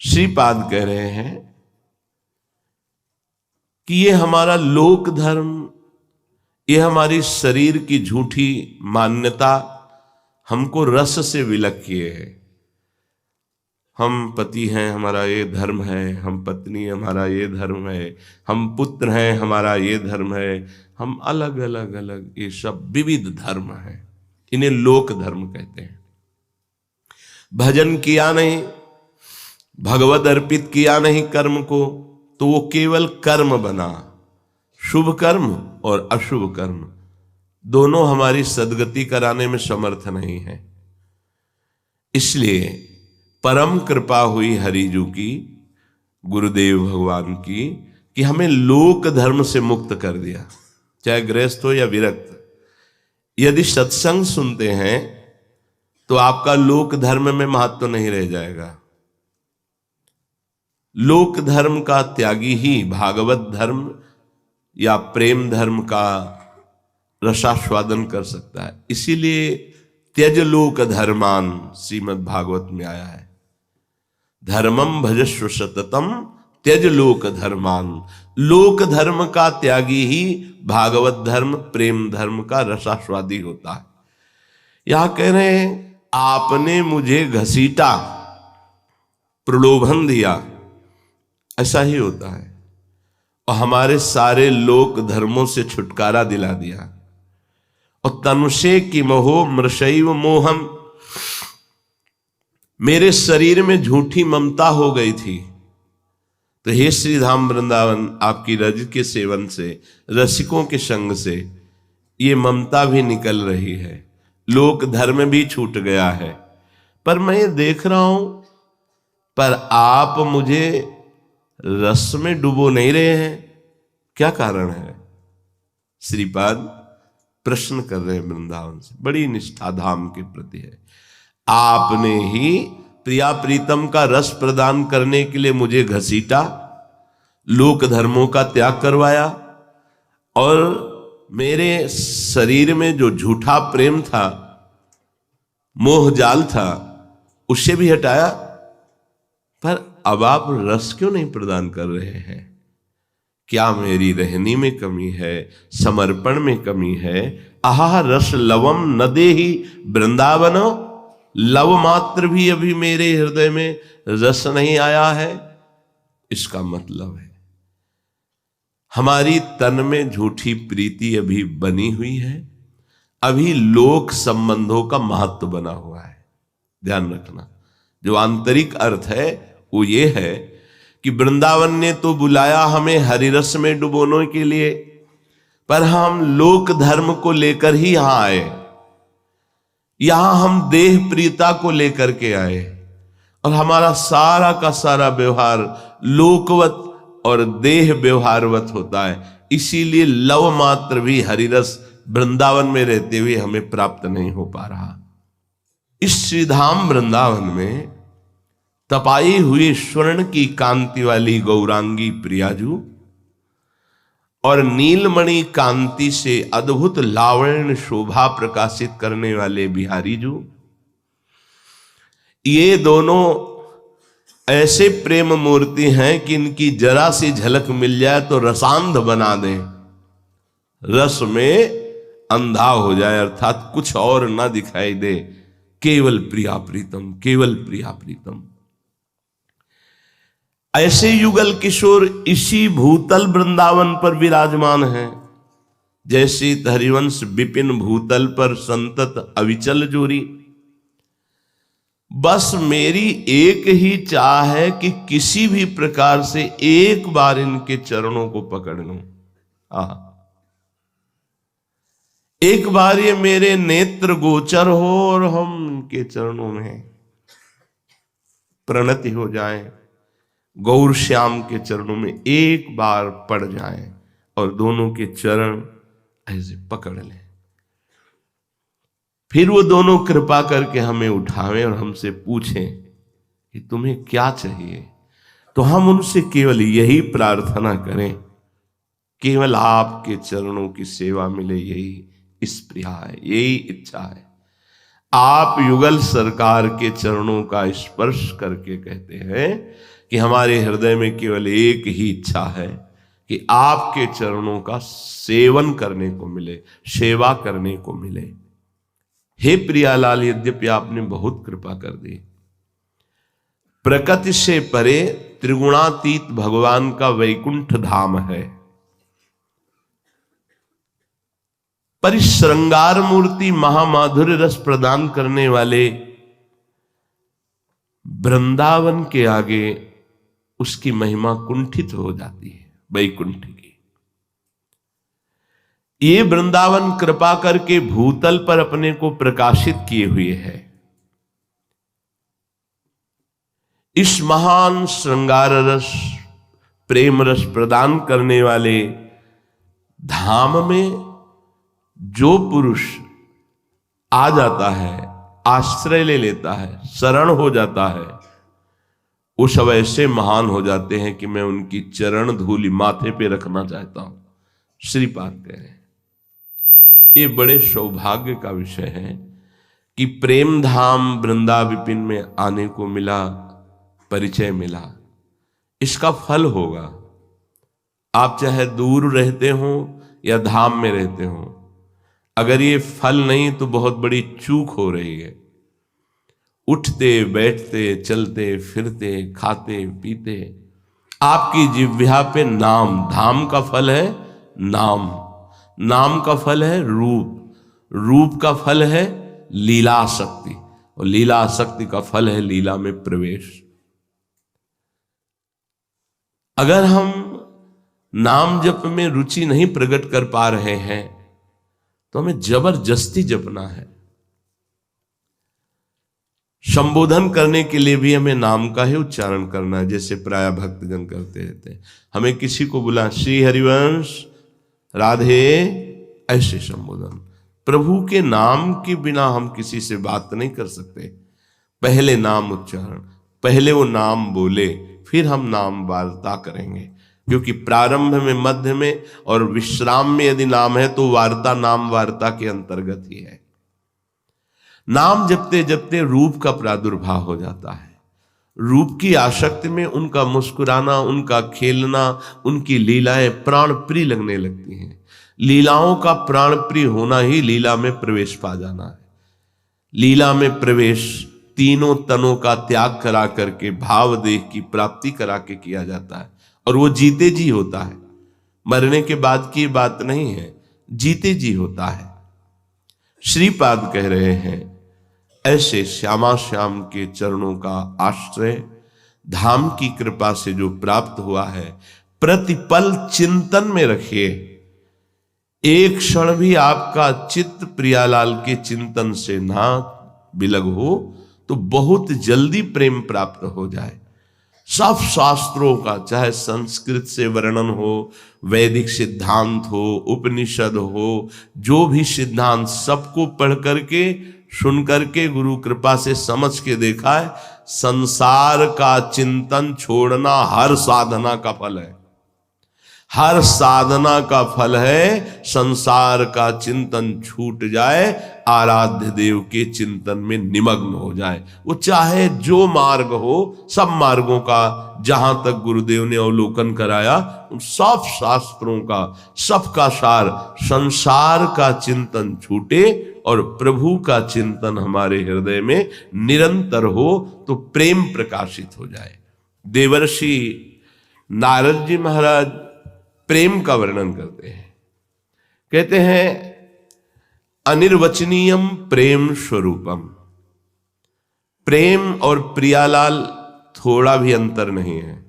श्रीपाद कह रहे हैं कि ये हमारा लोक धर्म, ये हमारी शरीर की झूठी मान्यता हमको रस से विलग किए है। हम पति हैं, हमारा ये धर्म है, हम पत्नी, हमारा ये धर्म है, हम पुत्र हैं, हमारा ये धर्म है, हम अलग अलग अलग, ये सब विविध धर्म है, इन्हें लोक धर्म कहते हैं। भजन किया नहीं, भगवद अर्पित किया नहीं कर्म को, तो वो केवल कर्म बना। शुभ कर्म और अशुभ कर्म दोनों हमारी सद्गति कराने में समर्थ नहीं है। इसलिए परम कृपा हुई हरिजू की, गुरुदेव भगवान की, कि हमें लोक धर्म से मुक्त कर दिया, चाहे गृहस्थ हो या विरक्त। यदि सत्संग सुनते हैं तो आपका लोक धर्म में महत्व नहीं रह जाएगा। लोक धर्म का त्यागी ही भागवत धर्म या प्रेम धर्म का रसास्वादन कर सकता है। इसीलिए त्यज लोक धर्मान श्रीमद् भागवत में आया है, धर्मम भजस्व सततम त्यज लोक धर्मान। लोक धर्म का त्यागी ही भागवत धर्म, प्रेम धर्म का रसास्वादी होता है। यहां कह रहे हैं आपने मुझे घसीटा, प्रलोभन दिया, ऐसा ही होता है, और हमारे सारे लोक धर्मों से छुटकारा दिला दिया। और तनुषे की मोहो मृषैव मोहम, मेरे शरीर में झूठी ममता हो गई थी। तो हे श्री धाम वृंदावन, आपकी रज के सेवन से, रसिकों के संग से ये ममता भी निकल रही है, लोक धर्म भी छूट गया है। पर मैं ये देख रहा हूं, पर आप मुझे रस में डुबो नहीं रहे हैं, क्या कारण है? श्रीपाद प्रश्न कर रहे हैं वृंदावन से, बड़ी निष्ठा धाम के प्रति है। आपने ही प्रिया प्रीतम का रस प्रदान करने के लिए मुझे घसीटा, लोक धर्मों का त्याग करवाया, और मेरे शरीर में जो झूठा प्रेम था, मोह जाल था, उससे भी हटाया। पर अब आप रस क्यों नहीं प्रदान कर रहे हैं? क्या मेरी रहनी में कमी है, समर्पण में कमी है? आहा रस लवम न देहि वृंदावन, लव मात्र भी अभी मेरे हृदय में रस नहीं आया है। इसका मतलब है हमारी तन में झूठी प्रीति अभी बनी हुई है, अभी लोक संबंधों का महत्व बना हुआ है। ध्यान रखना, जो आंतरिक अर्थ है वो ये है कि वृंदावन ने तो बुलाया हमें हरिरस में डुबोने के लिए, पर हम लोक धर्म को लेकर ही यहां आए। यहां हम देह प्रियता को लेकर के आए, और हमारा सारा का सारा व्यवहार लोकवत और देह व्यवहारवत होता है। इसीलिए लव मात्र भी हरिरस वृंदावन में रहते हुए हमें प्राप्त नहीं हो पा रहा। इस श्रीधाम वृंदावन में तपाई हुई स्वर्ण की कांति वाली गौरांगी प्रियाजू और नीलमणि कांति से अद्भुत लावण्य शोभा प्रकाशित करने वाले बिहारी जू, ये दोनों ऐसे प्रेम मूर्ति हैं कि इनकी जरा सी झलक मिल जाए तो रसांध बना दें, रस में अंधा हो जाए, अर्थात कुछ और ना दिखाई दे, केवल प्रिया प्रीतम, केवल प्रिया प्रीतम। ऐसे युगल किशोर इसी भूतल वृंदावन पर विराजमान हैं, जैसे हरिवंश विपिन भूतल पर संतत अविचल जोरी। बस मेरी एक ही चाह है कि किसी भी प्रकार से एक बार इनके चरणों को पकड़ लूं। एक बार ये मेरे नेत्र गोचर हो और हम इनके चरणों में प्रणति हो जाएं, गौर श्याम के चरणों में एक बार पड़ जाएं और दोनों के चरण ऐसे पकड़ लें। फिर वो दोनों कृपा करके हमें उठावें और हमसे पूछें कि तुम्हें क्या चाहिए, तो हम उनसे केवल यही प्रार्थना करें, केवल आपके चरणों की सेवा मिले, यही इस प्रिया है, यही इच्छा है। आप युगल सरकार के चरणों का स्पर्श करके कहते हैं कि हमारे हृदय में केवल एक ही इच्छा है कि आपके चरणों का सेवन करने को मिले, सेवा करने को मिले। हे प्रियालाल, यद्यपि आपने बहुत कृपा कर दी, प्रकृति से परे त्रिगुणातीत भगवान का वैकुंठ धाम है, पर इस श्रृंगार मूर्ति महामाधुर्य रस प्रदान करने वाले वृंदावन के आगे उसकी महिमा कुंठित हो जाती है, वैकुंठ की। ये वृंदावन कृपा करके भूतल पर अपने को प्रकाशित किए हुए है। इस महान श्रृंगार रस, प्रेम रस प्रदान करने वाले धाम में जो पुरुष आ जाता है, आश्रय ले लेता है, शरण हो जाता है, वो सब ऐसे महान हो जाते हैं कि मैं उनकी चरण धूलि माथे पे रखना चाहता हूं। श्रीपाद कह रहे हैं ये बड़े सौभाग्य का विषय है कि प्रेम धाम वृंदा विपिन में आने को मिला, परिचय मिला। इसका फल होगा, आप चाहे दूर रहते हो या धाम में रहते हो, अगर ये फल नहीं तो बहुत बड़ी चूक हो रही है। उठते बैठते चलते फिरते खाते पीते आपकी जिह्वा पे नाम, धाम का फल है नाम, नाम का फल है रूप, रूप का फल है लीला शक्ति, और लीला शक्ति का फल है लीला में प्रवेश। अगर हम नाम जप में रुचि नहीं प्रकट कर पा रहे हैं तो हमें जबरदस्ती जपना है। संबोधन करने के लिए भी हमें नाम का ही उच्चारण करना है, जैसे प्राय भक्तजन करते रहते हैं। हमें किसी को बुला श्री हरिवंश राधे, ऐसे संबोधन। प्रभु के नाम के बिना हम किसी से बात नहीं कर सकते। पहले नाम उच्चारण, पहले वो नाम बोले, फिर हम नाम वार्ता करेंगे, क्योंकि प्रारंभ में, मध्य में और विश्राम में यदि नाम है तो वार्ता नाम वार्ता के अंतर्गत ही है। नाम जपते जपते रूप का प्रादुर्भाव हो जाता है। रूप की आसक्ति में उनका मुस्कुराना, उनका खेलना, उनकी लीलाएं प्राण प्रिय लगने लगती हैं। लीलाओं का प्राण प्रिय होना ही लीला में प्रवेश पा जाना है। लीला में प्रवेश तीनों तनों का त्याग करा करके भाव देह की प्राप्ति करा के किया जाता है, और वो जीते जी होता है। मरने के बाद की बात नहीं है, जीते जी होता है। श्रीपाद कह रहे हैं ऐसे श्यामा श्याम के चरणों का आश्रय धाम की कृपा से जो प्राप्त हुआ है, प्रतिपल चिंतन में रखिए। एक क्षण भी आपका चित्त प्रियालाल के चिंतन से ना बिलग हो तो बहुत जल्दी प्रेम प्राप्त हो जाए। सब शास्त्रों का, चाहे संस्कृत से वर्णन हो, वैदिक सिद्धांत हो, उपनिषद हो, जो भी सिद्धांत, सबको पढ़ करके सुन करके गुरु कृपा से समझ के देखा है, संसार का चिंतन छोड़ना हर साधना का फल है। हर साधना का फल है संसार का चिंतन छूट जाए, आराध्य देव के चिंतन में निमग्न हो जाए। वो चाहे जो मार्ग हो, सब मार्गों का जहां तक गुरुदेव ने अवलोकन कराया, उन सब शास्त्रों का, सबका सार संसार का चिंतन छूटे और प्रभु का चिंतन हमारे हृदय में निरंतर हो तो प्रेम प्रकाशित हो जाए। देवर्षि नारद जी महाराज प्रेम का वर्णन करते हैं, कहते हैं अनिर्वचनीयम प्रेम स्वरूपम। प्रेम और प्रियालाल थोड़ा भी अंतर नहीं है।